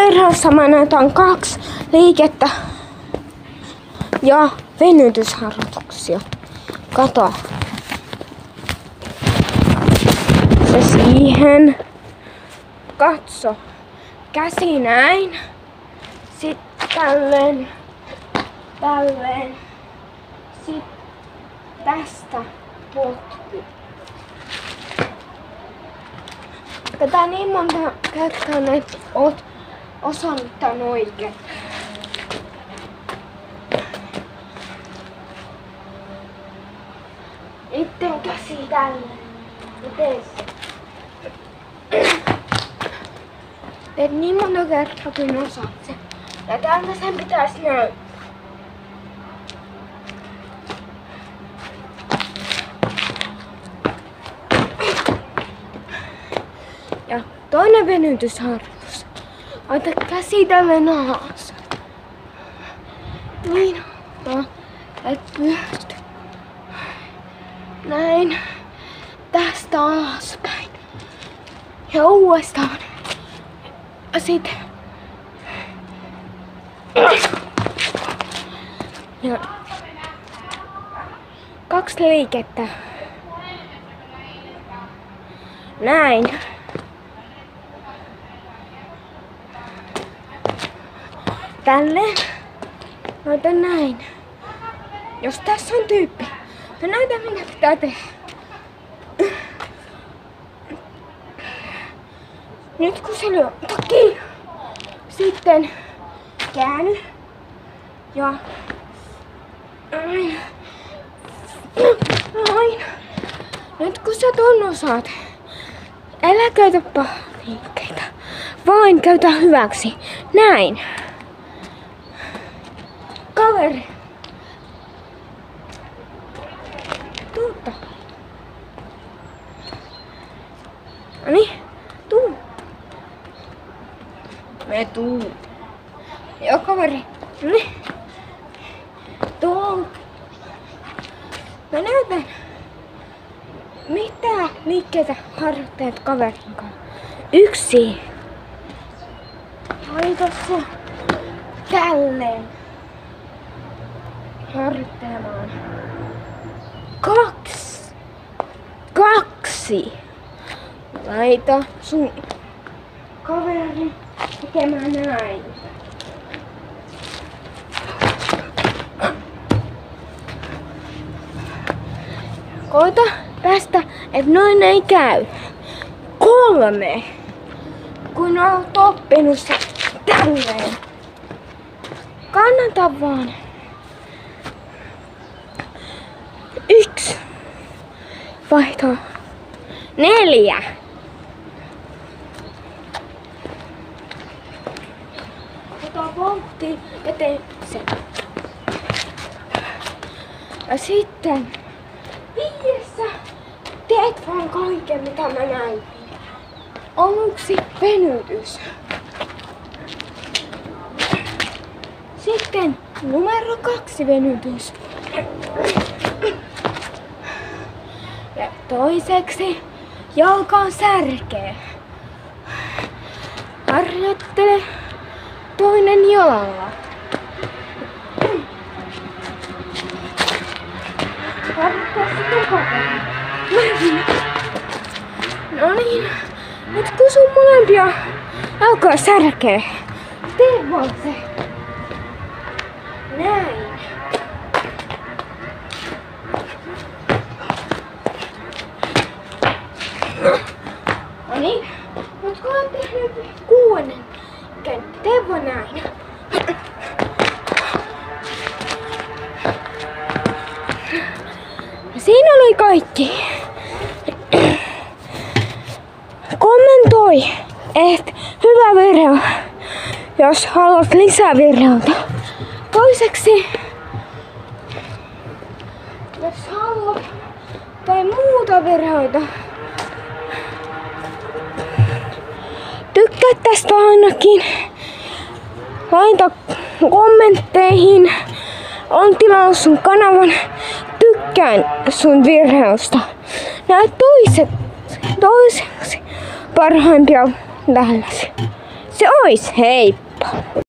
verhossa mä näytän 2 liikettä ja venytysharjoituksia. Kato. Se siihen. Katso. Käsi näin. Sitten tälleen. Tälleen. Sitten tästä potku. Tätä niin monta kertaa, että oot osannut tän oikein. Itten käsi tälleen. Teet niin monta kertaa kuin osaat sen. Ja täältä sen pitäis näyttää. Ja toinen venytysharjoitus. Ota käsi tälleen alas. Niin. No, et pysty. Näin. Tästä alaspäin. Ja uudestaan. Ja sit. Ja 2 liikettä. Näin. Tälleen. Näytän näin. Jos tässä on tyyppi, mä näytän mitä pitää tehdä. Nyt kun se lyö kiinni, sitten käänny ja aina. Nyt kun sä ton osaat, älä käytä liikkeitä, vain käytä hyväksi. Näin. Kaveri. Tuutta. Noniin, tuu. Me tuu. Joo, kaveri. Noniin. Tuu. Mä näytän, mitä liikkeitä harjoittajat kaverin kanssa. 1. Haitossa tälleen. Harjoittelemaan. 2. Laita sun kaveri tekemään näin. Koita tästä, et noin ei käy. 3. Kun olet oppinut se tälleen. Kannata vaan. 1. Vaihto. 4. Ota vauhtia ja tee sen. Ja sitten 5. Teet vaan kaiken mitä mä näytin. Aluksi venytys. Sitten numero 2 venytys. Ja toiseksi jalkaan särkee. Harjoittele toinen jalalla. Harjoittele sitä kokonaan. No niin. Nyt kun sun molempia alkaa särkee, tee vaan se. Näin. No niin. Nyt kun olet tehnyt 6. tee vaan näin. Siinä oli kaikki. Kommentoi, että hyvä virhe, jos haluat lisää virheitä. Toiseksi, jos haluat tai muuta virheitä, tykkää tästä ainakin. Laita kommentteihin. On tilannut sun kanavan. Tykkään sun virheistä. Nää toiseksi parhaimpia tällaisia. Se ois, heippa!